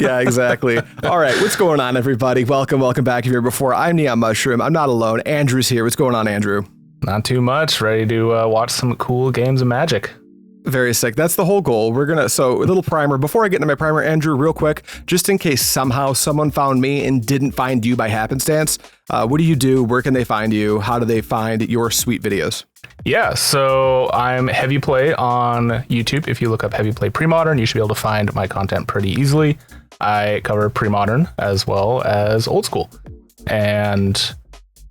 Yeah, exactly. All right, what's going on, everybody? Welcome back. If you're here before, I'm Neon Mushroom. I'm not alone. Andrew's here. What's going on, Andrew? Not too much. Ready to watch some cool games of Magic. Very sick. That's the whole goal. So a little primer. Before I get into my primer, Andrew, real quick, just in case somehow someone found me and didn't find you by happenstance, what do you do? Where can they find you? How do they find your sweet videos? Yeah, so I'm Heavy Play on YouTube. If you look up Heavy Play Premodern, you should be able to find my content pretty easily. I cover Premodern as well as Old School. And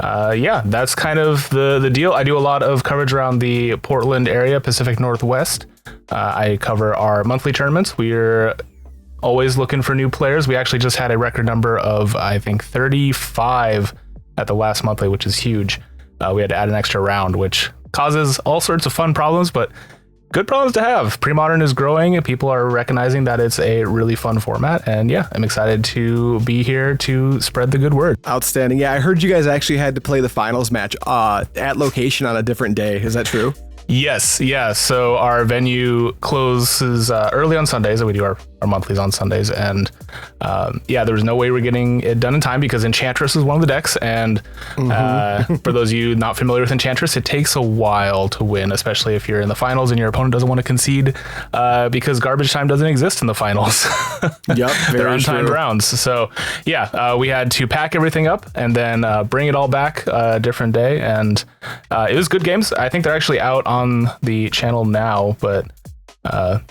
yeah, that's kind of the deal. I do a lot of coverage around the Portland area, Pacific Northwest. I cover our monthly tournaments. We're always looking for new players. We actually just had a record number of, I think, 35 at the last monthly, which is huge. We had to add an extra round, which causes all sorts of fun problems, but good problems to have. Premodern is growing. People are recognizing that it's a really fun format. And yeah, I'm excited to be here to spread the good word. Outstanding. Yeah, I heard you guys actually had to play the finals match at location on a different day. Is that true? Yes. Yeah. So our venue closes early on Sundays. We do our monthlies on Sundays. And yeah, there was no way we're getting it done in time because Enchantress is one of the decks. And for those of you not familiar with Enchantress, it takes a while to win, especially if you're in the finals and your opponent doesn't want to concede because garbage time doesn't exist in the finals. Yep. They're untimed rounds. So yeah, we had to pack everything up and then bring it all back a different day. And it was good games. I think they're actually out on the channel now, but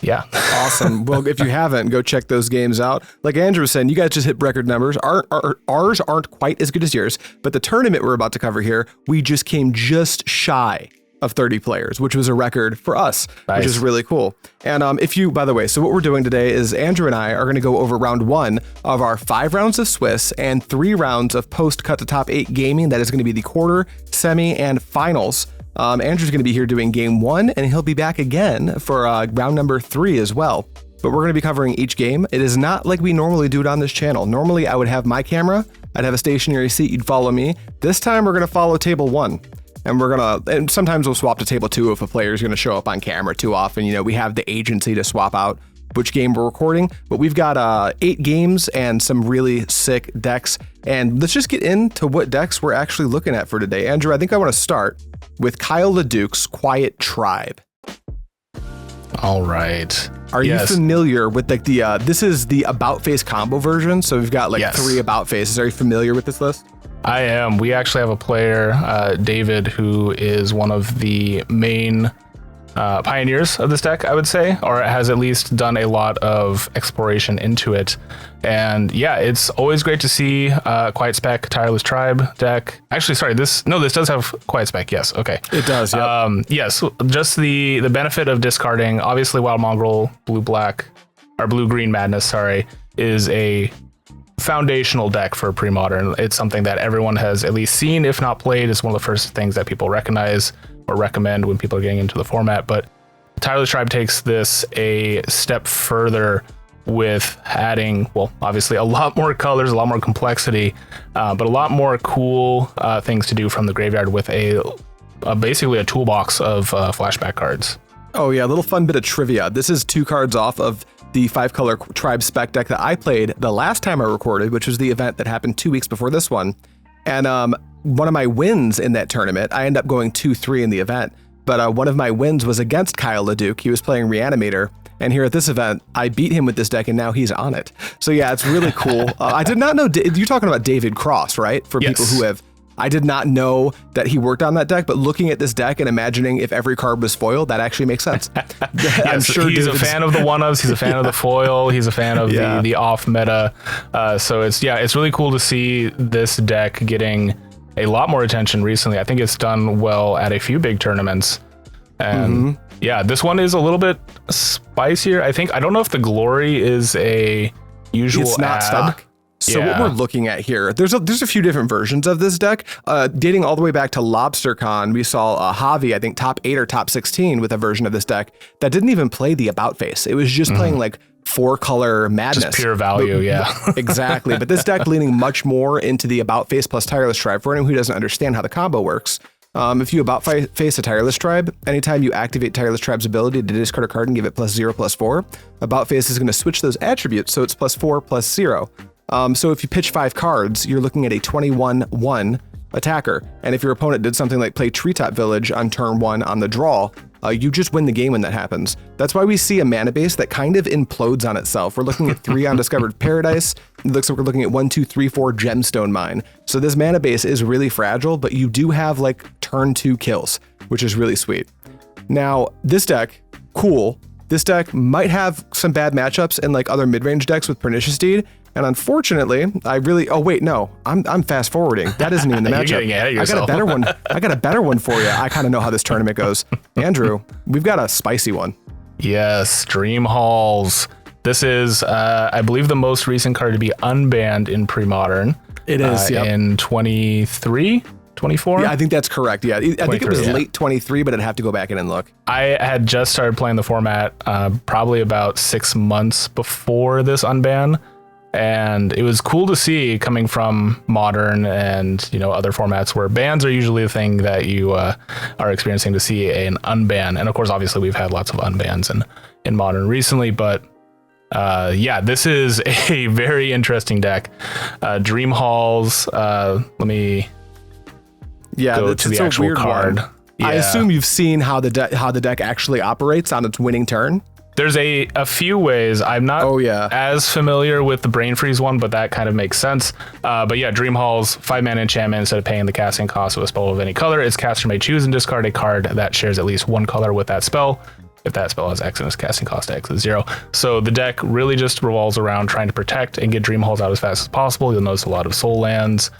yeah. Awesome. Well, if you haven't, go check those games out. Like Andrew was saying, you guys just hit record numbers. Ours aren't quite as good as yours, but the tournament we're about to cover here, we just came just shy of 30 players, which was a record for us, nice. Which is really cool. And by the way, so what we're doing today is Andrew and I are going to go over round 1 of our 5 rounds of Swiss and 3 rounds of post cut to top 8 gaming. That is going to be the quarter, semi, and finals. Andrew's going to be here doing game 1, and he'll be back again for round number 3 as well. But we're going to be covering each game. It is not like we normally do it on this channel. Normally, I would have my camera, I'd have a stationary seat, you'd follow me. This time, we're going to follow table 1. And sometimes we'll swap to table 2 if a player is going to show up on camera too often. You know, we have the agency to swap out which game we're recording, but we've got 8 games and some really sick decks. And let's just get into what decks we're actually looking at for today. Andrew, I think I want to start with Kyle LeDuc's Quiet Tribe. All right. Are you familiar with like this is the about face combo version? So we've got like 3 about faces. Are you familiar with this list? I am. We actually have a player, David, who is one of the main pioneers of this deck, I would say, or has at least done a lot of exploration into it. And yeah, it's always great to see Quiet Spec, Tireless Tribe deck. Actually, sorry, this does have Quiet Spec. Yes, okay. It does, yeah. Yes, just the benefit of discarding, obviously Wild Mongrel, Blue-Green Madness, sorry, is a foundational deck for Premodern. It's something that everyone has at least seen, if not played. It's one of the first things that people recognize or recommend when people are getting into the format. But Tireless Tribe takes this a step further with adding, well, obviously a lot more colors, a lot more complexity, but a lot more cool things to do from the graveyard with basically a toolbox of flashback cards. Oh yeah, a little fun bit of trivia. This is 2 cards off of the 5-color Tribe Spec deck that I played the last time I recorded, which was the event that happened 2 weeks before this one. And one of my wins in that tournament, I ended up going 2-3 in the event, but one of my wins was against Kyle LeDuc. He was playing Reanimator, and here at this event, I beat him with this deck, and now he's on it. So yeah, it's really cool. I did not know, you're talking about David Cross, right? For yes. People who have, I did not know that he worked on that deck, but looking at this deck and imagining if every card was foiled, that actually makes sense. I'm sure he's a fan of the one-ofs, he's a fan of the foil, he's a fan of the off-meta. So it's really cool to see this deck getting a lot more attention recently. I think it's done well at a few big tournaments. And yeah, this one is a little bit spicier. I don't know if the Glory is a usual It's not stock. So what we're looking at here, there's a few different versions of this deck, dating all the way back to LobsterCon. We saw Javi, I think top 8 or top 16 with a version of this deck that didn't even play the about face. It was just playing like 4-color madness. Just pure value, Exactly. But this deck leaning much more into the about face plus Tireless Tribe for anyone who doesn't understand how the combo works. If you face a Tireless Tribe, anytime you activate Tireless Tribe's ability to discard a card and give it +0/+4, about face is going to switch those attributes, so it's +4/+0. So if you pitch 5 cards, you're looking at a 21/1 attacker. And if your opponent did something like play Treetop Village on turn 1 on the draw, you just win the game when that happens. That's why we see a mana base that kind of implodes on itself. We're looking at 3 Undiscovered Paradise. It looks like we're looking at 1, 2, 3, 4 Gemstone Mine. So this mana base is really fragile, but you do have like turn 2 kills, which is really sweet. Now, this deck, cool. This deck might have some bad matchups in like other mid-range decks with Pernicious Deed. And unfortunately, I'm fast forwarding. That isn't even the matchup. You're getting ahead of yourself. I got a better one. I got a better one for you. I kind of know how this tournament goes. Andrew, we've got a spicy one. Yes, Dream Halls. This is, I believe, the most recent card to be unbanned in Premodern. It is, in 23, 24? Yeah, I think that's correct. Yeah, I think it was late 23, but I'd have to go back in and look. I had just started playing the format probably about 6 months before this unban. And it was cool to see coming from Modern and, you know, other formats where bans are usually the thing that you are experiencing, to see an unban. And of course, obviously, we've had lots of unbans in Modern recently, but yeah, this is a very interesting deck. Dream Halls. Let me go to the actual card. Yeah. I assume you've seen how the deck actually operates on its winning turn. There's a few ways. I'm not as familiar with the Brain Freeze one, but that kind of makes sense. But yeah, Dream Halls, 5-mana enchantment. Instead of paying the casting cost of a spell of any color, its caster may choose and discard a card that shares at least one color with that spell. If that spell has X and its casting cost X is 0. So the deck really just revolves around trying to protect and get Dream Halls out as fast as possible. You'll notice a lot of soul lands.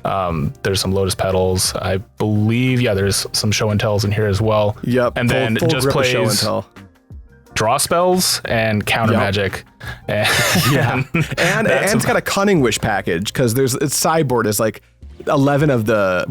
There's some Lotus Petals. I believe, there's some Show and Tells in here as well. Yep. And then full just plays Show and Tell. Draw spells and counter magic. And it's got a Cunning Wish package, because its sideboard is like 11 of the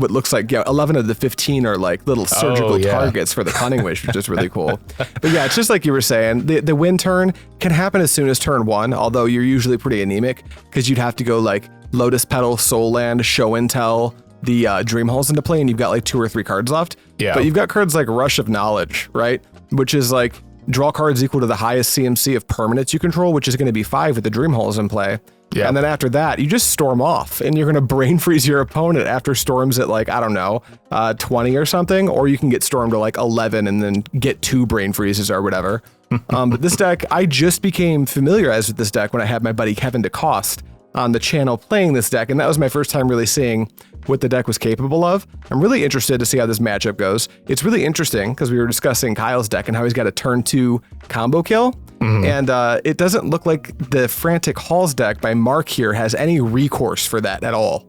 11 of the 15 are like little surgical targets for the Cunning Wish, which is really cool. But yeah, it's just like you were saying, the win turn can happen as soon as turn 1, although you're usually pretty anemic because you'd have to go like Lotus Petal, Soul Land, Show and Tell, the Dream Halls into play, and you've got like 2 or 3 cards left. Yeah. But you've got cards like Rush of Knowledge, right? Which is like draw cards equal to the highest CMC of permanents you control, which is going to be 5 with the Dream Halls in play. Yeah. And then after that, you just storm off, and you're going to Brain Freeze your opponent after storms at like, I don't know, 20 or something, or you can get stormed to like 11 and then get 2 Brain Freezes or whatever. But this deck, I just became familiarized with this deck when I had my buddy Kevin DeCoste on the channel playing this deck, and that was my first time really seeing what the deck was capable of. I'm really interested to see how this matchup goes. It's really interesting because we were discussing Kyle's deck and how he's got a turn 2 combo kill. And it doesn't look like the Frantic Halls deck by Mark here has any recourse for that at all.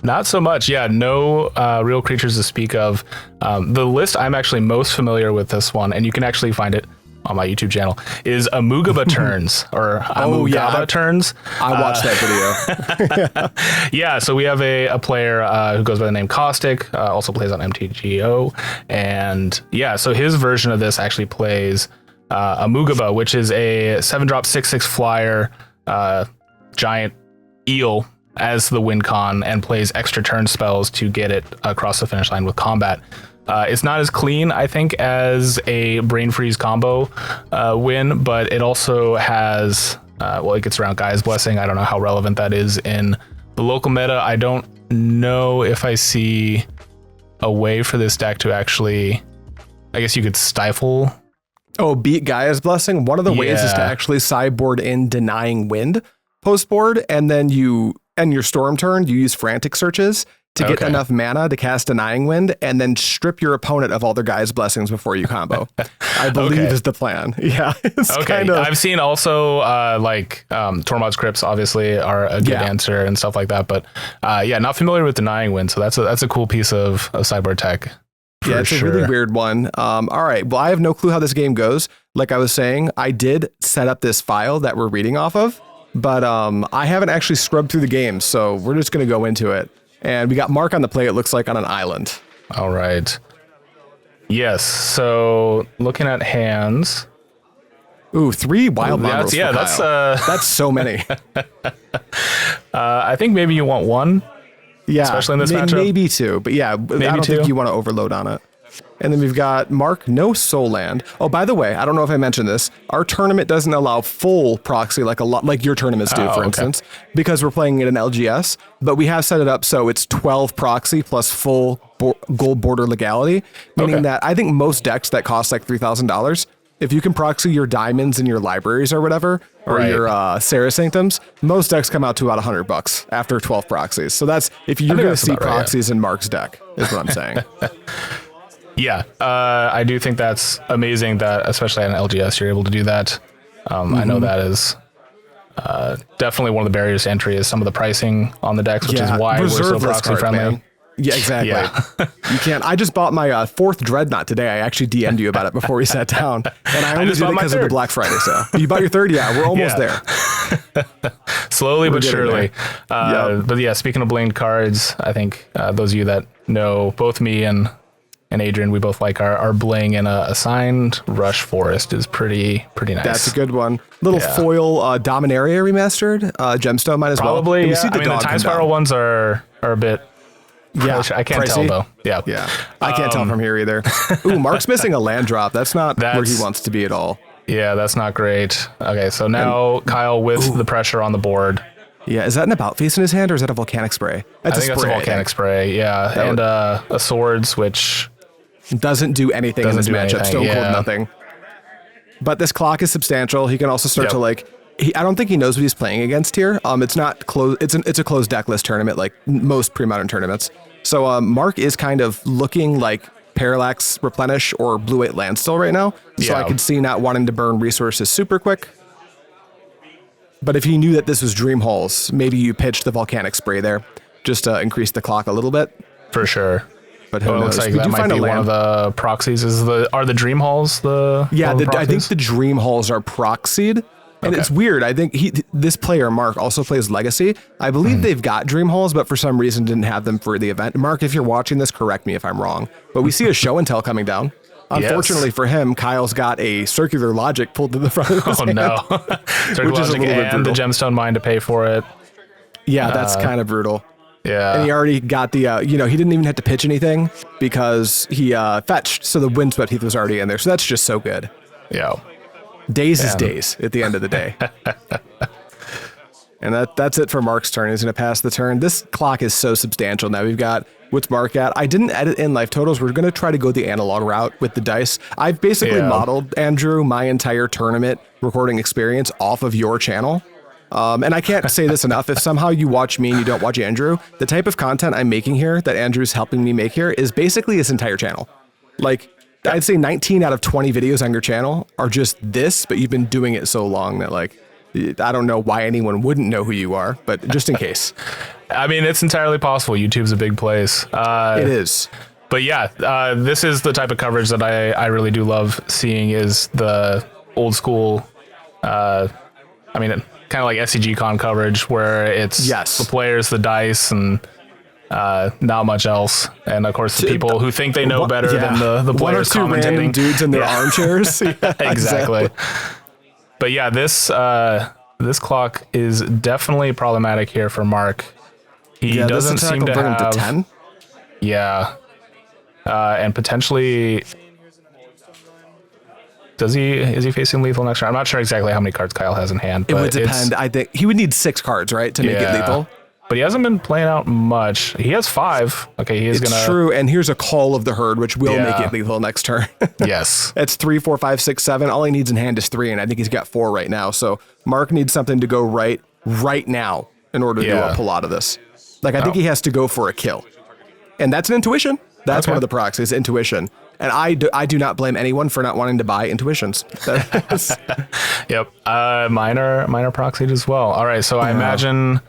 Not so much. Yeah, no real creatures to speak of. The list I'm actually most familiar with this one, and you can actually find it on my YouTube channel, is Amugaba Turns, or Amugaba Turns. I watched that video. Yeah, so we have a player who goes by the name Caustic, also plays on MTGO, and yeah, so his version of this actually plays Amugaba, which is a 7-drop 6/6 flyer giant eel as the win con, and plays extra turn spells to get it across the finish line with combat. It's not as clean, I think, as a Brain Freeze combo win, but it also has, it gets around Gaia's Blessing. I don't know how relevant that is in the local meta. I don't know if I see a way for this deck to actually, I guess you could stifle. Oh, beat Gaia's Blessing? One of the ways is to actually sideboard in Denying Wind post board, and then you end your storm turn, you use Frantic Searches to get enough mana to cast Denying Wind, and then strip your opponent of all their Gaia's Blessings before you combo. I believe is the plan. Yeah. It's I've seen also Tormod's Crypts obviously are a good answer and stuff like that, but not familiar with Denying Wind, so that's a cool piece of sideboard tech. Yeah, it's a really weird one. All right, well, I have no clue how this game goes. Like I was saying, I did set up this file that we're reading off of, but I haven't actually scrubbed through the game, so we're just going to go into it. And we got Mark on the play, it looks like, on an island. All right. Yes, so looking at hands. Ooh, 3 Wild Mongrels. That's so many. I think maybe you want 1. Yeah, especially in this matchup. Maybe two, but yeah, I don't think you want to overload on it. And then we've got Mark, no soul land. Oh, by the way, I don't know if I mentioned this. Our tournament doesn't allow full proxy like your tournaments do, for instance, because we're playing it in LGS. But we have set it up so it's 12 proxy plus full gold border legality, meaning that I think most decks that cost like $3,000, if you can proxy your diamonds in your libraries or whatever, or your Sarah Sanctums, most decks come out to about $100 after 12 proxies. So that's if you're going to see proxies in Mark's deck, is what I'm saying. Yeah, I do think that's amazing that, especially on LGS, you're able to do that. I know that is definitely one of the barriers to entry is some of the pricing on the decks, which is why we're so proxy friendly. Man. Yeah, exactly. Yeah. You can't. I just bought my fourth Dreadnought today. I actually DM'd you about it before we sat down, and I only did it because of the Black Friday sale. You bought your third? Yeah, we're almost there. Slowly but surely. But yeah, speaking of blinged cards, I think those of you that know both me and Adrian, we both like our bling, and a signed Rush Forest is pretty nice. That's a good one. Little foil Dominaria remastered, Gemstone Mine as Probably, well. Yeah. I mean, the Time Spiral ones are a bit... I can't tell though. Yeah. I can't tell from here either. Ooh, Mark's missing a land drop. That's not where he wants to be at all. Yeah, that's not great. Okay, so now Kyle with the pressure on the board. Yeah, is that an About Face in his hand, or is that a Volcanic Spray? That's a Volcanic Spray, yeah. And a Swords, which... doesn't do anything in this matchup. Stone Cold nothing. But this clock is substantial. He can also start to I don't think he knows what he's playing against here. It's not close. It's a closed deck list tournament like most pre-modern tournaments. So Mark is kind of looking like Parallax Replenish or Blue-8 land still right now. So I could see not wanting to burn resources super quick. But if he knew that this was Dream Halls, maybe you pitched the Volcanic Spray there just to increase the clock a little bit. For sure. But who knows? Looks like that might be one of the proxies. Are the Dream Halls the... Yeah, I think the Dream Halls are proxied. And it's weird. I think this player, Mark, also plays Legacy. I believe they've got Dream Halls, but for some reason didn't have them for the event. Mark, if you're watching this, correct me if I'm wrong. But we see a show and tell coming down. Unfortunately for him, Kyle's got a Circular Logic pulled to the front of his hand. No. Circular Logic and the Gemstone Mine to pay for it. Yeah, that's kind of brutal. Yeah. And he already got the, he didn't even have to pitch anything because he fetched. So the Windswept Heath was already in there. So that's just so good. Yeah. Days is days at the end of the day. And that's it for Mark's turn. He's going to pass the turn. This clock is so substantial. Now we've got what's Mark at. I didn't edit in life totals. We're going to try to go the analog route with the dice. I've basically modeled, Andrew, my entire tournament recording experience off of your channel. And I can't say this enough. If somehow you watch me and you don't watch Andrew, the type of content I'm making here that Andrew's helping me make here is basically his entire channel. Like, I'd say 19 out of 20 videos on your channel are just this, but you've been doing it so long that, like, I don't know why anyone wouldn't know who you are, but just in case. I mean, it's entirely possible. YouTube's a big place. It is. But yeah, this is the type of coverage that I really do love seeing, is the old school, kind of like SCG Con coverage where it's the players, the dice, and not much else. And of course, the people who think they know better than the players commentating. One or two random dudes in their armchairs. Exactly. But yeah, this clock is definitely problematic here for Mark. He doesn't seem to have... to 10? Yeah. And potentially... is he facing lethal next round? I'm not sure exactly how many cards Kyle has in hand. It would depend. I think he would need 6 cards, right, to make it lethal. But he hasn't been playing out much. He has 5. Okay, It's true, and here's a Call of the Herd, which will make it lethal next turn. Yes. It's 3, 4, 5, 6, 7. All he needs in hand is 3, and I think he's got 4 right now. So Mark needs something to go right now in order to pull out of this. Like, I think he has to go for a kill. And that's an intuition. That's one of the proxies, intuition. And I do not blame anyone for not wanting to buy intuitions. Yep. Mine are proxied as well. All right, so I imagine...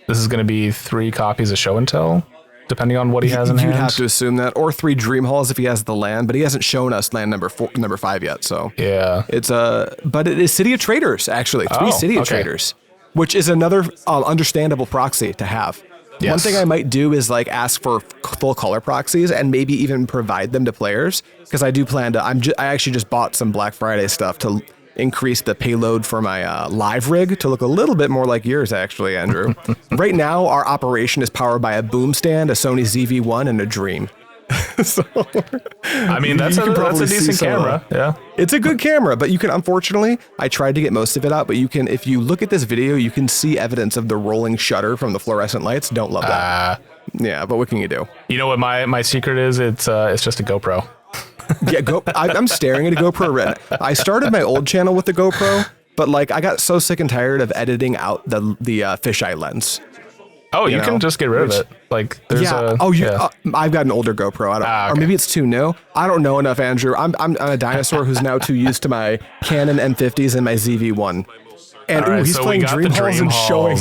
this is going to be 3 copies of Show and Tell, depending on what he has in hand. You'd have to assume that, or 3 Dream Halls if he has the land, but he hasn't shown us land number 5 yet. So it's but it is City of Traders actually, 3 City of Traders, which is another understandable proxy to have. Yes. One thing I might do is like ask for full color proxies and maybe even provide them to players, because I do plan to. I actually just bought some Black Friday stuff to increase the payload for my live rig to look a little bit more like yours, actually, Andrew. Right now, our operation is powered by a boom stand, a Sony ZV-1, and a Dream. So, I mean, that's a decent camera. Yeah, it's a good camera, but you can, unfortunately, I tried to get most of it out, but you can, if you look at this video, you can see evidence of the rolling shutter from the fluorescent lights. Don't love that. Yeah, but what can you do? You know what my secret is? It's just a GoPro. Yeah, I'm staring at a GoPro. I started my old channel with the GoPro, but like I got so sick and tired of editing out the fisheye lens. Oh, you can just get rid of it. Like, there's I've got an older GoPro. Or maybe it's too new. I don't know enough, Andrew. I'm a dinosaur who's now too used to my Canon M50s and my ZV-1. And he's playing Dream Halls and showing.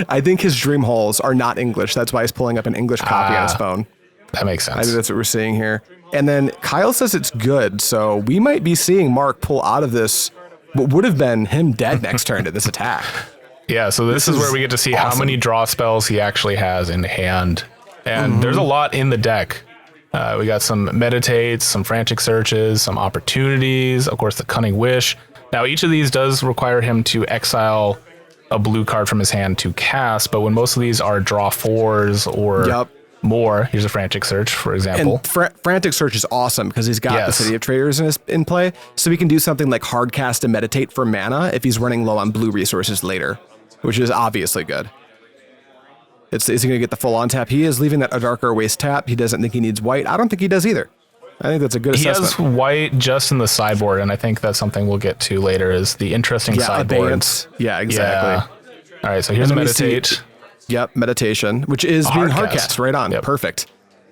I think his Dream Halls are not English. That's why he's pulling up an English copy on his phone. That makes sense. I think that's what we're seeing here. And then Kyle says it's good, so we might be seeing Mark pull out of this what would have been him dead next turn to this attack. Yeah, so this is where we get to see how many draw spells he actually has in hand. And there's a lot in the deck. We got some Meditates, some Frantic Searches, some Opportunities, of course the Cunning Wish. Now each of these does require him to exile a blue card from his hand to cast, but when most of these are draw 4s or more, here's a Frantic Search, for example. And Frantic Search is awesome because he's got the City of Traders in play, so he can do something like hard cast and meditate for mana if he's running low on blue resources later, which is obviously good. Is he going to get the full on tap? He is leaving that a darker waste tap. He doesn't think he needs white. I don't think he does either. I think that's a good assessment. He has white just in the sideboard, and I think that's something we'll get to later is the interesting sideboards. Yeah, exactly. Yeah. All right, so here's a Meditate. Yep, Meditation, which is being hardcast right on. Yep. Perfect.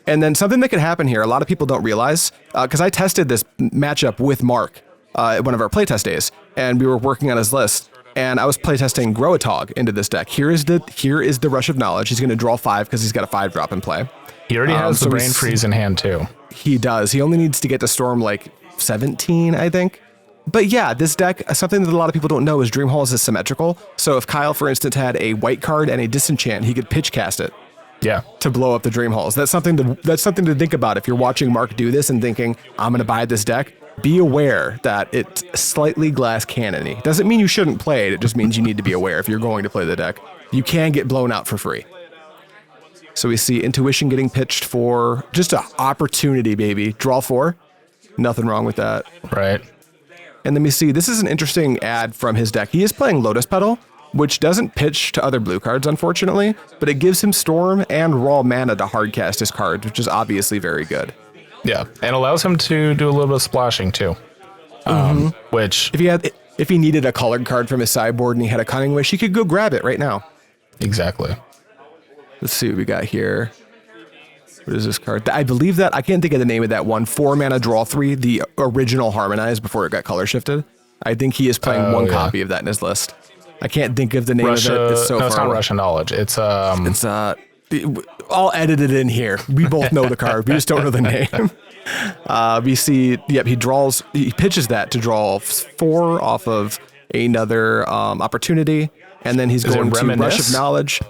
And then something that could happen here, a lot of people don't realize, because I tested this matchup with Mark at one of our playtest days, and we were working on his list, and I was playtesting Groatog into this deck. Here is the Rush of Knowledge. He's going to draw 5 because he's got a 5-drop in play. He already has the Brain Freeze in hand too. He does. He only needs to get to Storm like 17, I think. But yeah, this deck, something that a lot of people don't know is Dream Halls is symmetrical. So if Kyle, for instance, had a white card and a Disenchant, he could pitch cast it. Yeah. To blow up the Dream Halls. That's something to think about if you're watching Mark do this and thinking, I'm going to buy this deck. Be aware that it's slightly glass cannon-y. Doesn't mean you shouldn't play it. It just means you need to be aware if you're going to play the deck. You can get blown out for free. So we see Intuition getting pitched for just an opportunity, baby. Draw 4. Nothing wrong with that. Right. And then we see, this is an interesting ad from his deck. He is playing Lotus Petal, which doesn't pitch to other blue cards, unfortunately, but it gives him Storm and raw mana to hardcast his cards, which is obviously very good. Yeah, and allows him to do a little bit of splashing too. Which, if he needed a colored card from his sideboard and he had a Cunning Wish, he could go grab it right now. Exactly. Let's see what we got here. What is this card? I believe that, I can't think of the name of that one. 4 mana, draw 3, the original Harmonize before it got color shifted. I think he is playing one copy of that in his list. I can't think of the name of it. It's so far it's not away. Russian Knowledge. It's all edited in here. We both know the card. We just don't know the name. We see, he pitches that to draw 4 off of another opportunity. And then he's going to Rush of Knowledge.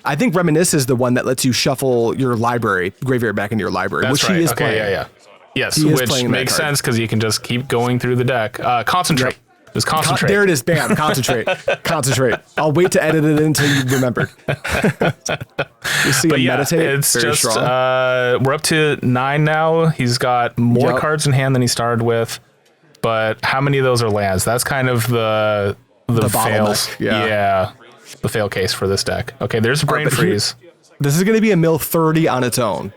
I think Reminisce is the one that lets you shuffle your graveyard back into your library, which he is playing. Yeah. Yes, which makes sense because you can just keep going through the deck. Concentrate. Yep. Just concentrate. There it is. Bam. Concentrate. Concentrate. I'll wait to edit it until you remember. You see him meditate. It's very just, strong. We're up to 9 now. He's got more cards in hand than he started with. But how many of those are lands? That's kind of the fails. Yeah. The fail case for this deck. Okay, there's Brain Freeze. This is going to be a mill 30 on its own.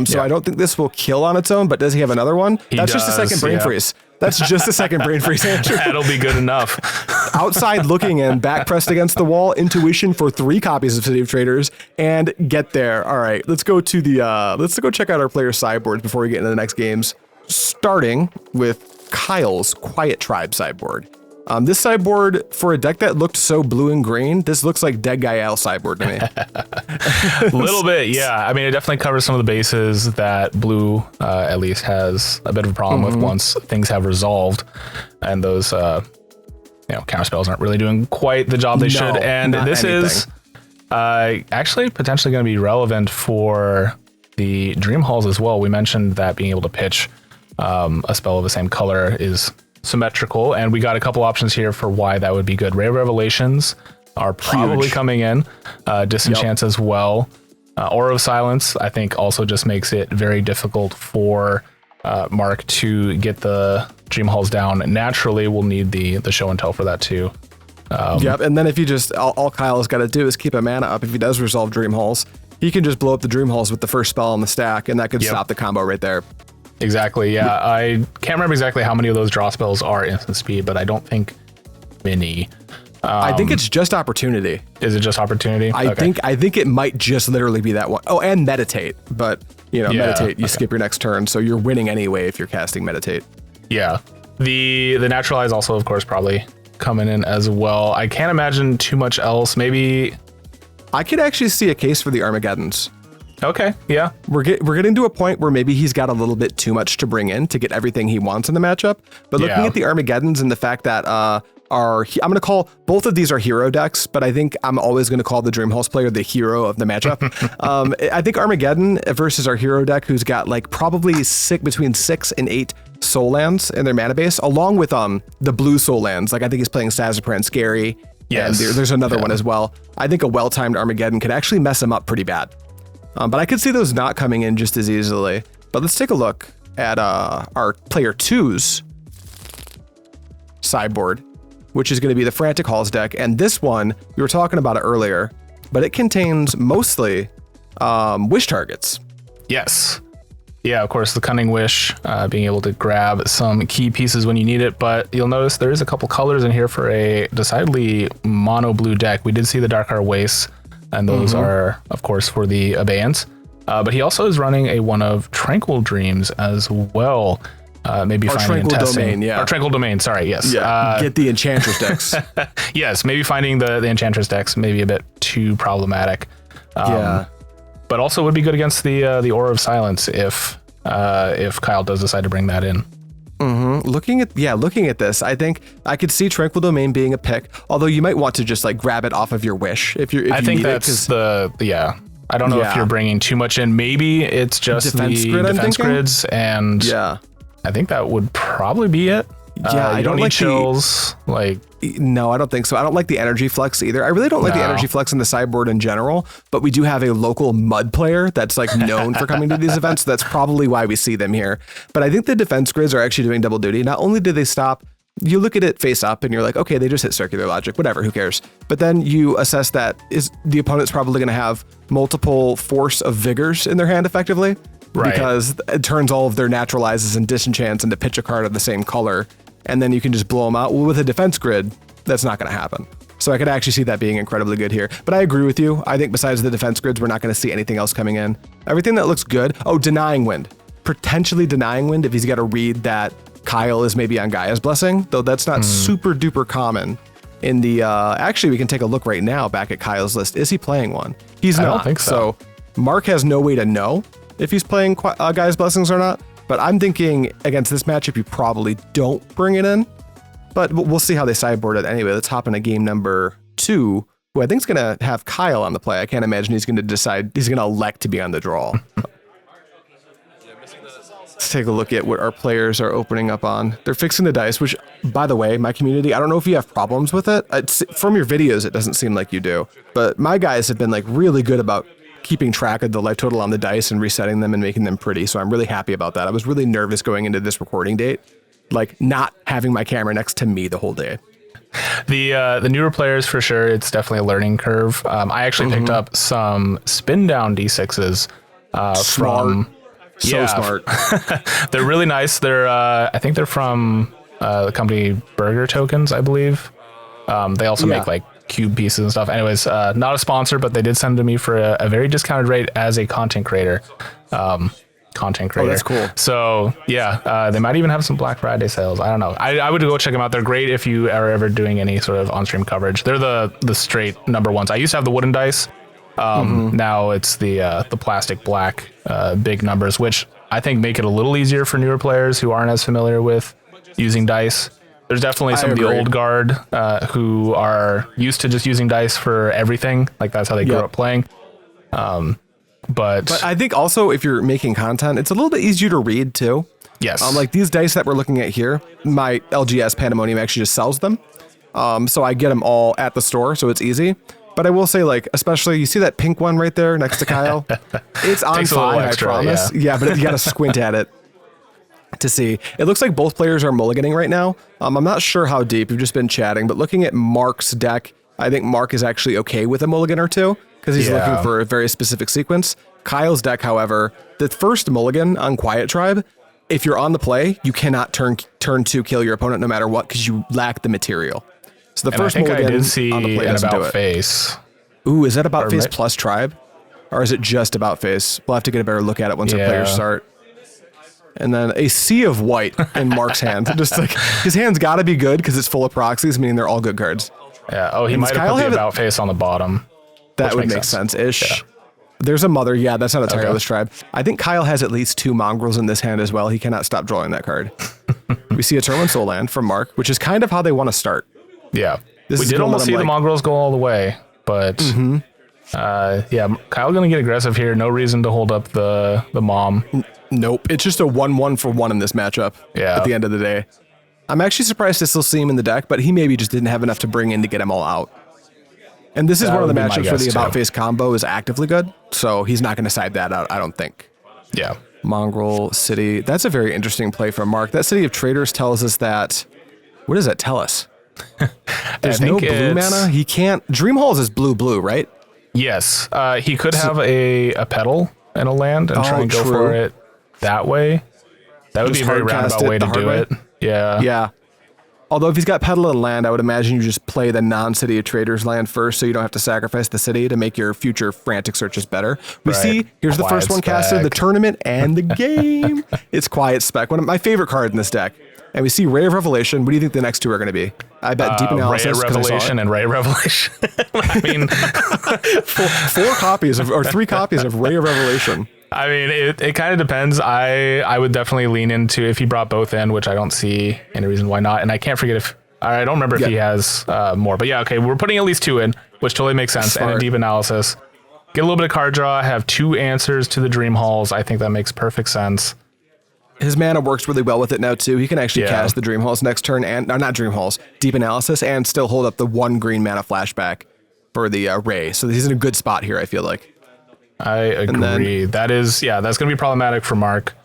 So I don't think this will kill on its own, but does he have another one? That's just a second Brain Freeze. That's just a second Brain Freeze. That'll be good enough. Outside looking in, back pressed against the wall, Intuition for 3 copies of City of Traders, and get there. All right, let's go check out our player sideboards before we get into the next games. Starting with Kyle's Quiet Tribe sideboard. This sideboard, for a deck that looked so blue and green, this looks like Dead Guy Al sideboard to me. A little bit, yeah. I mean, it definitely covers some of the bases that blue at least has a bit of a problem with once things have resolved, and those counter spells aren't really doing quite the job they should. And this is actually potentially going to be relevant for the Dream Halls as well. We mentioned that being able to pitch a spell of the same color is symmetrical, and we got a couple options here for why that would be good. Ray Revelations are probably coming in, Disenchants as well. Aura of Silence, I think, also just makes it very difficult for Mark to get the Dream Halls down. Naturally, we'll need the show and tell for that too. Yep, and then if you just, all Kyle's got to do is keep a mana up. If he does resolve Dream Halls, he can just blow up the Dream Halls with the first spell on the stack, and that could stop the combo right there. Exactly, yeah. I can't remember exactly how many of those draw spells are instant speed, but I don't think many. I think it's just Opportunity. Is it just Opportunity? I think it might just literally be that one. Oh, and Meditate, but Meditate, you skip your next turn, so you're winning anyway if you're casting Meditate. Yeah. The Naturalize also, of course, probably coming in as well. I can't imagine too much else. Maybe I could actually see a case for the Armageddons. Okay, yeah. We're getting to a point where maybe he's got a little bit too much to bring in to get everything he wants in the matchup. But looking at the Armageddons and the fact that I'm going to call both of these are hero decks, but I think I'm always going to call the Dream Halls player the hero of the matchup. I think Armageddon versus our hero deck, who's got like probably between 6 and 8 soul lands in their mana base, along with the blue soul lands. Like I think he's playing Sazapran Scary. Yes. And there's another one as well. I think a well-timed Armageddon could actually mess him up pretty bad. But I could see those not coming in just as easily. But let's take a look at our player 2's sideboard, which is going to be the Frantic Halls deck. And this one, we were talking about it earlier, but it contains mostly wish targets. Yes. Yeah, of course, the Cunning Wish, being able to grab some key pieces when you need it. But you'll notice there is a couple colors in here for a decidedly mono blue deck. We did see the Dark Heart Wastes, and those are, of course, for the Abeyance. But he also is running a one of Tranquil Dreams as well. Maybe finding and testing. Or Tranquil Domain, sorry, yes. Yeah, get the Enchantress decks. Yes, maybe finding the Enchantress decks maybe a bit too problematic. But also would be good against the Aura of Silence if Kyle does decide to bring that in. Looking at this, I think I could see Tranquil Domain being a pick. Although you might want to just like grab it off of your wish if you. I think that's I don't know if you're bringing too much in. Maybe it's just defense grids, and I think that would probably be it. You don't need chills. No, I don't think so. I don't like the energy flex either. I really don't like the energy flex in the sideboard in general, but we do have a local mud player that's like known for coming to these events. So that's probably why we see them here. But I think the defense grids are actually doing double duty. Not only do they stop, you look at it face up and you're like, okay, they just hit circular logic, whatever, who cares? But then you assess that is the opponent's probably going to have multiple Force of Vigors in their hand effectively. Right. Because it turns all of their Naturalizes and Disenchants into pitch a card of the same color. And then you can just blow them out. Well, with a defense grid, that's not going to happen. So I could actually see that being incredibly good here. But I agree with you. I think besides the defense grids, we're not going to see anything else coming in. Everything that looks good. Oh, Denying Wind. Potentially Denying Wind if he's got to read that Kyle is maybe on Gaia's Blessing, though that's not super duper common. In the actually, we can take a look right now back at Kyle's list. Is he playing one? He's not. I don't think so. So Mark has no way to know if he's playing Gaia's Blessings or not. But I'm thinking against this matchup, you probably don't bring it in. But we'll see how they sideboard it anyway. Let's hop into game number 2, who I think is going to have Kyle on the play. I can't imagine he's going to decide he's going to elect to be on the draw. Let's take a look at what our players are opening up on. They're fixing the dice, which, by the way, my community, I don't know if you have problems with it. From your videos, it doesn't seem like you do. But my guys have been like really good about keeping track of the life total on the dice and resetting them and making them pretty. So I'm really happy about that. I was really nervous going into this recording date, like not having my camera next to me the whole day. The newer players, for sure, it's definitely a learning curve. I actually picked up some spin down D6s from... Smart. They're really nice. They're I think they're from the company Burger Tokens, I believe. They also make like cube pieces and stuff. Anyways, not a sponsor, but they did send to me for a very discounted rate as a content creator. Oh, that's cool. So yeah, they might even have some Black Friday sales. I don't know. I would go check them out. They're great if you are ever doing any sort of on-stream coverage. They're the straight number ones. I used to have the wooden dice. Now it's the plastic black big numbers, which I think make it a little easier for newer players who aren't as familiar with using dice. There's definitely some of the old guard who are used to just using dice for everything. Like that's how they grew up playing. But I think also if you're making content, it's a little bit easier to read too. Yes. Like these dice that we're looking at here, my LGS Pandemonium actually just sells them. So I get them all at the store, so it's easy. But I will say, like, especially, you see that pink one right there next to Kyle? It's on Takes a little 5, extra, I promise. Yeah, but you got to squint at it to see. It looks like both players are mulliganing right now. I'm not sure how deep. We've just been chatting. But looking at Mark's deck, I think Mark is actually okay with a mulligan or two because he's looking for a very specific sequence. Kyle's deck, however, the first mulligan on Quiet Tribe, if you're on the play, you cannot turn to kill your opponent no matter what because you lack the material. So the first mulligan I did see on the play an doesn't do about it. face. Ooh, is that about face plus tribe? Or is it just about face? We'll have to get a better look at it once our players start. And then a sea of white in Mark's hand. Just like his hand's got to be good because it's full of proxies, meaning they're all good cards. Yeah. Oh, he might have put the about face on the bottom. That would make sense-ish. Yeah. There's a mother. Yeah, that's not a Tireless Tribe. I think Kyle has at least 2 mongrels in this hand as well. He cannot stop drawing that card. We see a Terminal Soul Land from Mark, which is kind of how they want to start. Yeah. We did almost see the mongrels go all the way, but yeah, Kyle gonna get aggressive here. No reason to hold up the mom. Nope. It's just a 1-1 for 1 in this matchup at the end of the day. I'm actually surprised to still see him in the deck, but he maybe just didn't have enough to bring in to get them all out. And this is one of the matchups where the about face combo is actively good, so he's not going to side that out, I don't think. Yeah. Mongrel City. That's a very interesting play from Mark. That City of Traders tells us that... What does that tell us? There's no blue mana. He can't... Dream Halls is blue, right? Yes. He could have a petal and a land and try and go for it that way. That would be a very roundabout way to do it. Yeah. Yeah. Although if he's got petal and land, I would imagine you just play the non-City of Traders land first so you don't have to sacrifice the city to make your future frantic searches better. We see, here's the first one casted, the tournament and the game. It's Quiet Spec, one of my favorite cards in this deck. And we see Ray of Revelation. What do you think the next 2 are going to be? I bet Deep Analysis. Ray of Revelation and Ray of Revelation. I mean, 4 copies of, or 3 copies of Ray of Revelation. I mean, it kind of depends. I would definitely lean into if he brought both in, which I don't see any reason why not. And I can't forget if I don't remember if he has more. But yeah, okay, we're putting at least 2 in, which totally makes sense. Smart. And a Deep Analysis. Get a little bit of card draw. Have 2 answers to the Dream Halls. I think that makes perfect sense. His mana works really well with it now too. He can actually cast the Dream Halls next turn, and not Dream Halls, Deep Analysis, and still hold up the 1 green mana flashback for the Ray. So he's in a good spot here, I feel like. I agree. That's going to be problematic for Mark.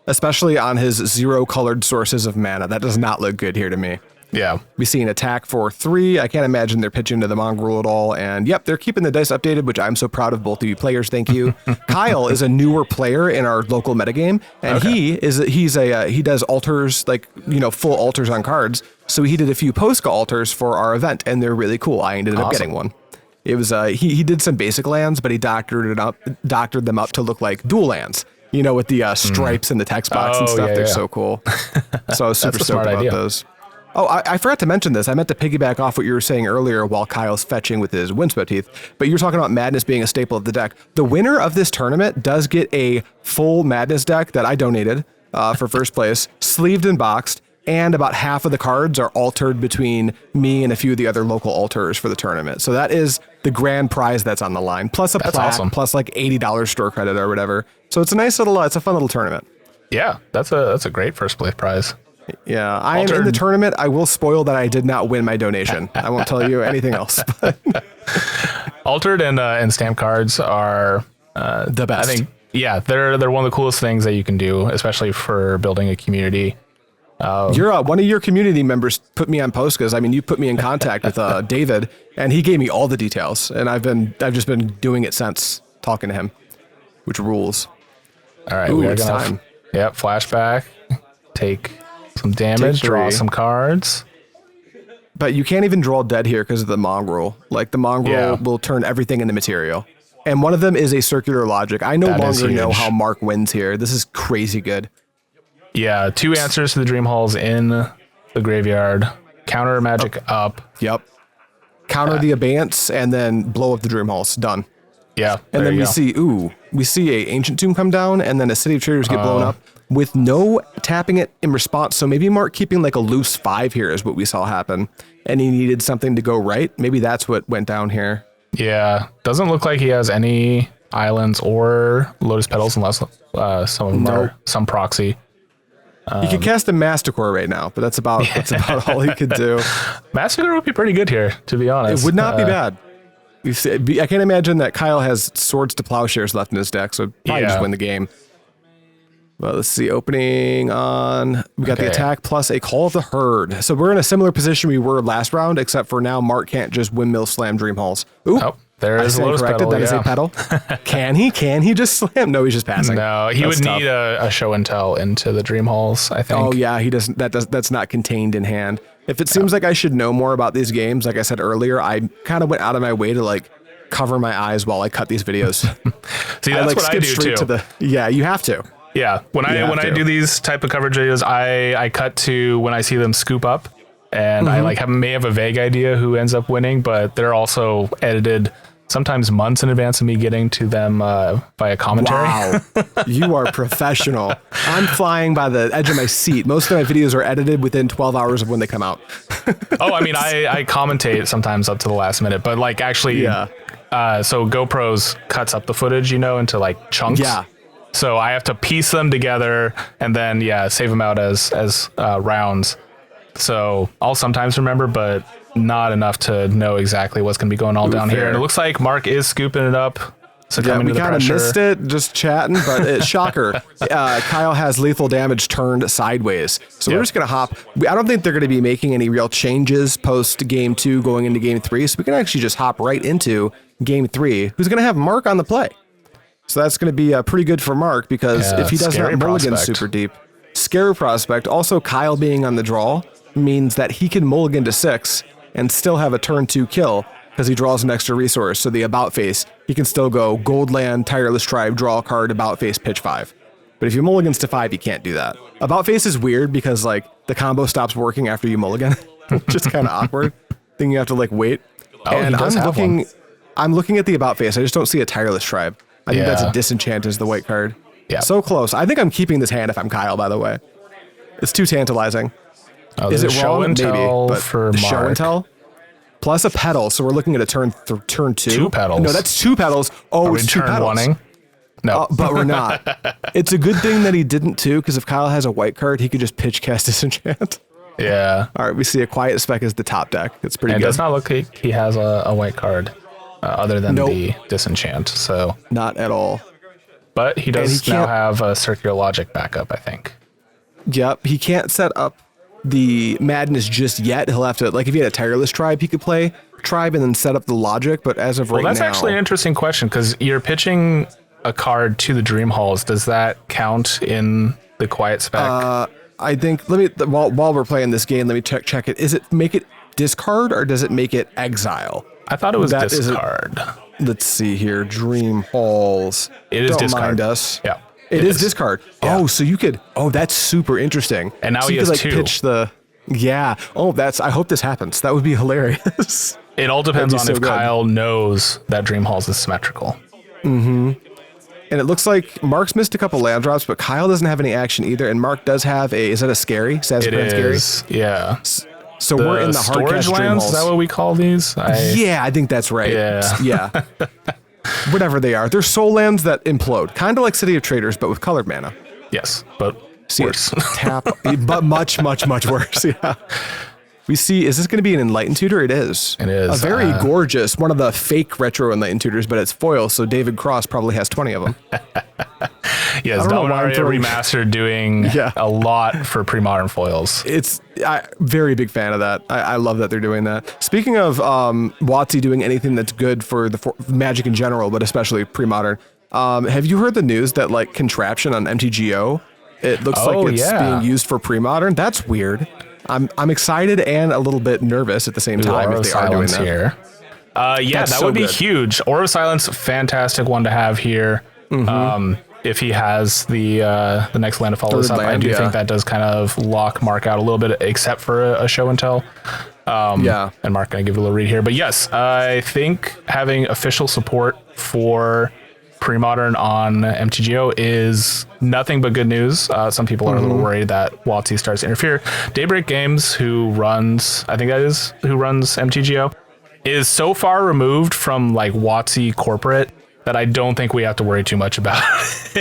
Especially on his 0 colored sources of mana. That does not look good here to me. Yeah. We see an attack for 3. I can't imagine they're pitching to the Mongrel at all. And yep, they're keeping the dice updated, which I'm so proud of both of you players. Thank you. Kyle is a newer player in our local metagame, and he does altars, like, full altars on cards. So he did a few Posca altars for our event, and they're really cool. I ended up getting one. It was he did some basic lands, but he doctored them up to look like dual lands. With the stripes and the text box and stuff. They're so cool. So I was super stoked about those. Oh, I forgot to mention this. I meant to piggyback off what you were saying earlier while Kyle's fetching with his Windswept Heath. But you're talking about Madness being a staple of the deck. The winner of this tournament does get a full Madness deck that I donated for first place, sleeved and boxed, and about half of the cards are altered between me and a few of the other local alters for the tournament. So that is the grand prize that's on the line, plus a plaque, plus like $80 store credit or whatever. So it's a nice little, it's a fun little tournament. Yeah, that's a great first place prize. Yeah, I am in the tournament. I will spoil that I did not win my donation. I won't tell you anything else. Altered and stamp cards are the best. I think, they're one of the coolest things that you can do, especially for building a community. You're one of your community members put me on Poscas. I mean, you put me in contact with David, and he gave me all the details, and I've just been doing it since, talking to him, which rules. All right, it's time. Yep, flashback. Take some damage, draw some cards. But you can't even draw dead here because of the Mongrel. Like, the Mongrel will turn everything into material. And one of them is a circular logic. I no longer know how Mark wins here. This is crazy good. Yeah, 2 answers to the Dream Halls in the graveyard. Counter magic up. Yep. Counter the Abeyance and then blow up the Dream Halls. Done. Yeah. And then we see a Ancient Tomb come down and then a City of Traders get blown up with no tapping it in response. So maybe Mark keeping like a loose 5 here is what we saw happen. And he needed something to go right. Maybe that's what went down here. Yeah. Doesn't look like he has any islands or Lotus Petals unless some of them are some proxy. He could cast a Masticore right now, but that's about all he could do. Masticore would be pretty good here, to be honest. It would not be bad. I can't imagine that Kyle has Swords to Plowshares left in his deck, so probably just win the game. Well, let's see. Opening on... We got the attack plus a Call of the Herd. So we're in a similar position we were last round, except for now Mark can't just windmill slam Dream Halls. Ooh. Oh, there is a Lotus Petal. That is a petal. Can he? Can he just slam? No, he's just passing. No, he would need a show and tell into the Dream Halls, I think. Oh, yeah, he doesn't. That's not contained in hand. If it seems like I should know more about these games, like I said earlier, I kind of went out of my way to like cover my eyes while I cut these videos. See, that's what I do too. Yeah, you have to. Yeah, when I do these type of coverage videos, I cut to when I see them scoop up, and I like may have a vague idea who ends up winning, but they're also edited sometimes months in advance of me getting to them via commentary. Wow, you are professional. I'm flying by the edge of my seat. Most of my videos are edited within 12 hours of when they come out. Oh, I mean, I commentate sometimes up to the last minute, but like actually, so GoPro's cuts up the footage, into like chunks. Yeah. So I have to piece them together and then save them out as rounds. So I'll sometimes remember, but not enough to know exactly what's going to be going on down here. And it looks like Mark is scooping it up. So yeah, we kind of missed it just chatting, but shocker. Kyle has lethal damage turned sideways. So we're just going to hop. I don't think they're going to be making any real changes post game 2 going into game 3. So we can actually just hop right into game 3, who's going to have Mark on the play. So that's going to be pretty good for Mark because if he does not mulligan super deep, scary prospect. Also, Kyle being on the draw means that he can mulligan to 6 and still have a turn 2 kill because he draws an extra resource. So the about face, he can still go gold land, Tireless Tribe, draw a card, about face, pitch 5. But if you mulligans to 5, you can't do that. About face is weird because like the combo stops working after you mulligan, which is kind of awkward. Then you have to like wait. Oh, and I'm looking at the about face. I just don't see a Tireless Tribe. I think that's a Disenchant is the white card. Yeah. So close. I think I'm keeping this hand if I'm Kyle, by the way. It's too tantalizing. Oh, is it wrong? Maybe. But for the show and tell plus a petal. So we're looking at a turn 2. 2 petals. No, that's 2 petals. Oh, it's 2 petals. One-ing? No, but we're not. It's a good thing that he didn't too, because if Kyle has a white card, he could just pitch cast Disenchant. Yeah. All right, we see a Quiet Spec as the top deck. It's pretty good. It does not look like he has a white card. Other than the Disenchant, so not at all. But he does now have a Circular Logic backup, I think. Yep, he can't set up the Madness just yet. He'll have to, like, if he had a Tireless Tribe, he could play Tribe and then set up the Logic. But as of right now, that's actually an interesting question because you're pitching a card to the Dream Halls. Does that count in the Quiet Spec? I think. While we're playing this game, let me check it. Is it make it discard or does it make it exile? I thought it was discard. Let's see here. Dream Halls. It is discard. Don't mind us. Yeah. It is discard. Yeah. Oh, so you could. Oh, that's super interesting. And now so he you has could, 2. Pitch the. Yeah. Oh, I hope this happens. That would be hilarious. It all depends on if Kyle knows that Dream Halls is symmetrical. Mm-hmm. And it looks like Mark's missed a couple land drops, but Kyle doesn't have any action either. And Mark does have a. Is that a scary? It is. Scary? Yeah. So we're in the storage lands. Is that what we call these? Yeah, I think that's right. Yeah. Whatever they are, they're soul lands that implode, kind of like City of Traders, but with colored mana. Yes, but worse. Tap, but much worse. Yeah. We see. Is this going to be an Enlightened Tutor? It is. It is a very gorgeous one of the fake retro Enlightened Tutors, but it's foil. So David Cross probably has 20 of them. Yes, Dominaria Remastered doing a lot for Premodern foils. It's very big fan of that. I love that they're doing that. Speaking of WotC doing anything that's good for the Magic in general, but especially Premodern, have you heard the news that like Contraption on MTGO, it looks like it's being used for Premodern? That's weird. I'm excited and a little bit nervous at the same time if they are doing that. Here. That would be huge. Aura of Silence, fantastic one to have here. Mm-hmm. If he has the next land to follow this up, I do think that does kind of lock Mark out a little bit, except for a show and tell. And Mark gonna give you a little read here, but yes, I think having official support for Premodern on MTGO is nothing but good news. Some people are a little worried that WotC starts to interfere. Daybreak Games, who runs MTGO, is so far removed from like WotC corporate that I don't think we have to worry too much about.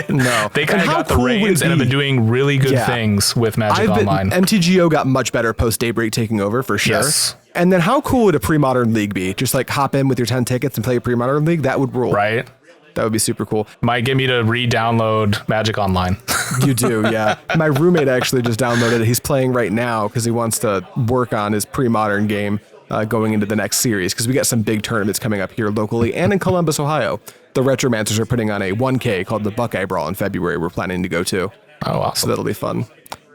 No. They kind of got the reins and have been doing really good things with Magic Online. MTGO got much better post Daybreak taking over for sure. Yes. And then how cool would a pre-modern league be? Just like hop in with your 10 tickets and play a pre-modern league? That would rule. Right. That would be super cool. Might get me to re-download Magic Online. You do, yeah. My roommate actually just downloaded it. He's playing right now because he wants to work on his pre-modern game going into the next series, because we got some big tournaments coming up here locally and in Columbus, Ohio. The Retromancers are putting on a 1K called the Buckeye Brawl in February we're planning to go to. Oh, awesome. So that'll be fun.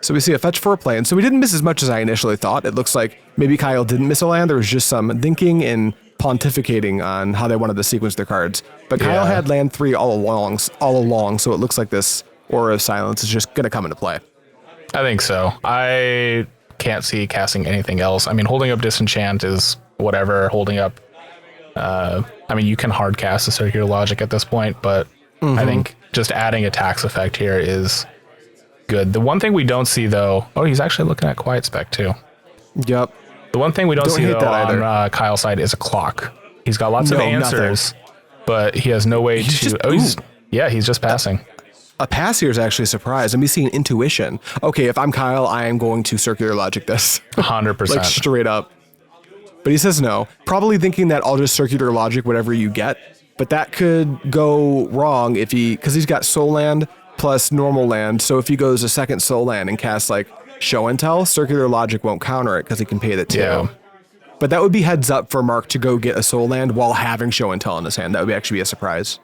So we see a fetch for a play, and so we didn't miss as much as I initially thought. It looks like maybe Kyle didn't miss a land. There was just some thinking and pontificating on how they wanted to sequence their cards. But Kyle had land 3 all along, so it looks like this Aura of Silence is just going to come into play. I think so. I can't see casting anything else. I mean, holding up Disenchant is whatever. Holding up, I mean, you can hard cast the Circular Logic at this point, but I think just adding a tax effect here is good. The one thing we don't see, though, he's actually looking at Quiet Spec too. Yep. The one thing we don't see, though, on Kyle's side is a clock. He's got lots of answers, but he has no way to... he's just passing. A pass here is actually a surprise. I'm seeing Intuition. Okay, if I'm Kyle, I am going to Circular Logic this. 100%. Like straight up. But he says no. Probably thinking that I'll just Circular Logic whatever you get. But that could go wrong if because he's got Soul Land plus normal land. So if he goes a second Soul Land and casts like Show and Tell, Circular Logic won't counter it because he can pay the 2. Yeah. But that would be heads up for Mark to go get a Soul Land while having Show and Tell in his hand. That would actually be a surprise.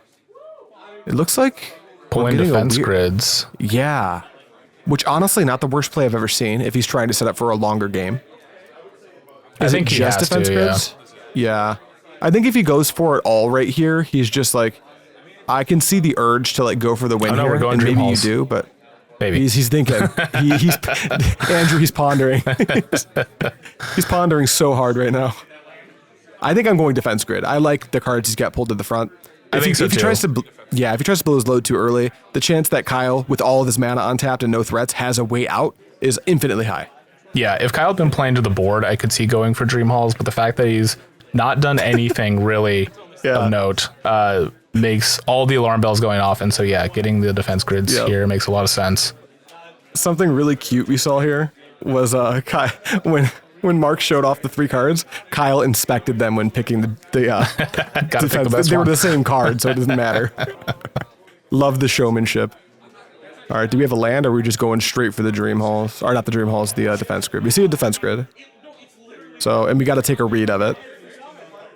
It looks like pulling defense grids. Yeah. Which honestly, not the worst play I've ever seen if he's trying to set up for a longer game. I think he has defense grids? Yeah. I think if he goes for it all right here, he's just like, I can see the urge to like go for the win here. We're going and maybe Halls. You do, but maybe he's thinking. he's Andrew. He's pondering. He's pondering so hard right now. I think I'm going defense grid. I like the cards he's got pulled to the front. If he tries to blow his load too early, the chance that Kyle, with all of his mana untapped and no threats, has a way out is infinitely high. Yeah, if Kyle had been playing to the board, I could see going for Dream Halls, but the fact that he's not done anything really of note makes all the alarm bells going off, and so getting the defense grids here makes a lot of sense. Something really cute we saw here was when Mark showed off the 3 cards, Kyle inspected them when picking the defense. They were the same card, so it doesn't matter. Love the showmanship. All right, do we have a land, or are we just going straight for the Dream Halls? Or not the Dream Halls, the defense grid. We see a defense grid. So, and we got to take a read of it,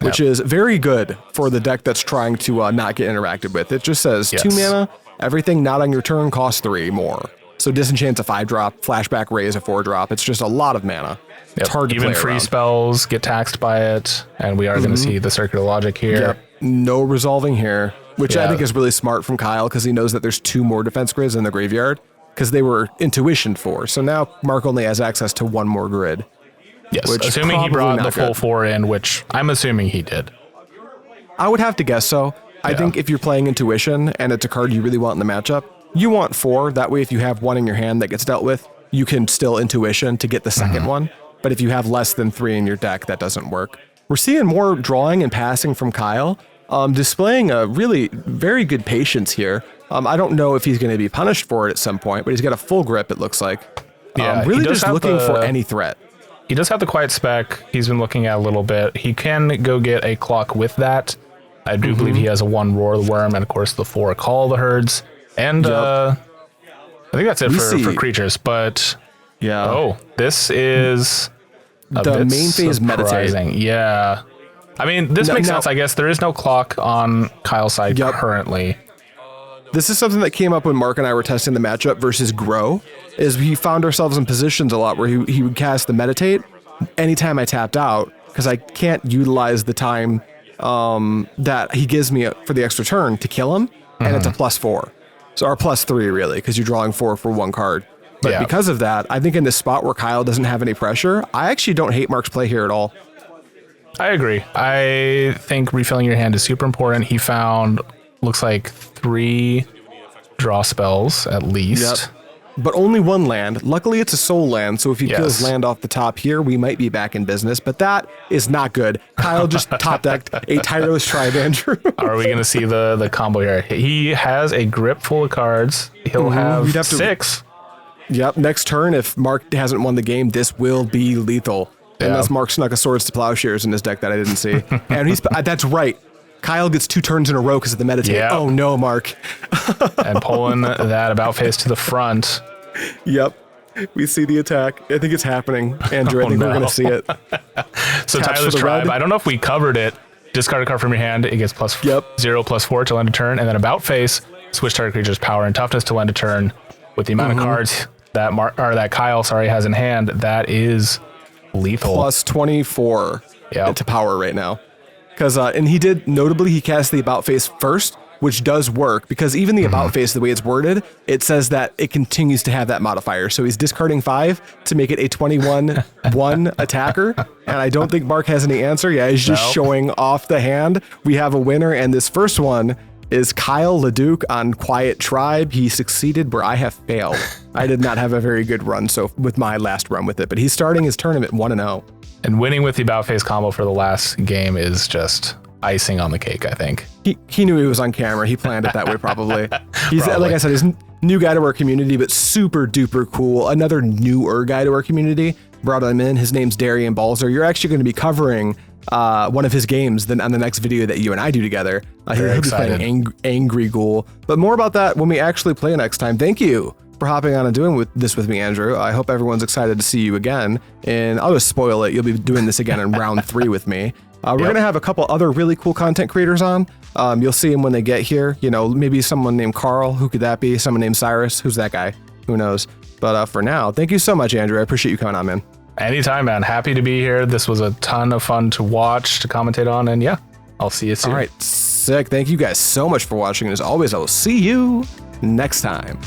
which is very good for the deck that's trying to not get interacted with. It just says 2 mana, everything not on your turn costs 3 more. So Disenchant's a 5-drop, Flashback Ray is a 4-drop. It's just a lot of mana. It's hard to play even free spells get taxed by it, and we are going to see the Circular Logic here. Yep. No resolving here, which I think is really smart from Kyle because he knows that there's 2 more defense grids in the graveyard because they were intuitioned for. So now Mark only has access to 1 more grid. Yes, assuming he brought the full 4 in, which I'm assuming he did. I would have to guess so. I think if you're playing Intuition and it's a card you really want in the matchup, you want 4. That way, if you have 1 in your hand that gets dealt with, you can still Intuition to get the second one. But if you have less than 3 in your deck, that doesn't work. We're seeing more drawing and passing from Kyle, displaying a really very good patience here. I don't know if he's going to be punished for it at some point, but he's got a full grip, it looks like. Really just looking for any threat. He does have the Quiet Spec. He's been looking at a little bit. He can go get a clock with that. I do believe he has a 1 Roar the Worm, and of course the 4 Call the Herds. And I think that's it for creatures, but this is the main phase meditating. Yeah. I mean, this makes sense. I guess there is no clock on Kyle's side currently. This is something that came up when Mark and I were testing the matchup versus Grow, is we found ourselves in positions a lot where he would cast the Meditate anytime I tapped out, because I can't utilize the time that he gives me for the extra turn to kill him, and it's a +4. So, or +3 really, because you're drawing 4 for 1 card. But because of that, I think in this spot where Kyle doesn't have any pressure, I actually don't hate Mark's play here at all. I agree. I think refilling your hand is super important. He found, looks like 3 draw spells at least. but only one land. Luckily, it's a soul land, so if he kills land off the top here, we might be back in business, but that is not good. Kyle just top decked a Tireless Tribe, Andrew. Are we going to see the combo here? He has a grip full of cards. He'll have 6. Yep, next turn, if Mark hasn't won the game, this will be lethal. Yeah. Unless Mark snuck a Swords to Plowshares in his deck that I didn't see. And that's right. Kyle gets 2 turns in a row because of the meditate. Yep. Oh no, Mark. And pulling that about face to the front. Yep. We see the attack. I think it's happening, Andrew. I think we're going to see it. So Tireless Tribe, I don't know if we covered it. Discard a card from your hand. It gets +0/+4 to end a turn. And then about face, switch target creature's power and toughness to end a turn. With the amount of cards that Kyle has in hand, that is lethal. +24 to power right now. Because and he cast the about face first, which does work because even the about face, the way it's worded, it says that it continues to have that modifier. So he's discarding 5 to make it a 21/1 attacker. And I don't think Mark has any answer. Yeah, he's just showing off the hand. We have a winner, and this first one is Kyle Leduc on Quiet Tribe. He succeeded where I have failed. I did not have a very good run with my last run with it, but he's starting his tournament 1-0. And winning with the about face combo for the last game is just icing on the cake, I think. He knew he was on camera. He planned it that way, probably. He's like I said, he's new guy to our community, but super duper cool. Another newer guy to our community. Brought him in. His name's Darian Balzer. You're actually going to be covering one of his games on the next video that you and I do together. He'll be playing Angry Ghoul. But more about that when we actually play next time. Thank you for hopping on and doing this with me, Andrew. I hope everyone's excited to see you again. And I'll just spoil it. You'll be doing this again in round 3 with me. We're going to have a couple other really cool content creators on. You'll see them when they get here. You know, maybe someone named Carl. Who could that be? Someone named Cyrus. Who's that guy? Who knows? But for now, thank you so much, Andrew. I appreciate you coming on, man. Anytime, man. Happy to be here. This was a ton of fun to watch, to commentate on, and I'll see you soon. All right, sick. Thank you guys so much for watching. And as always, I will see you next time.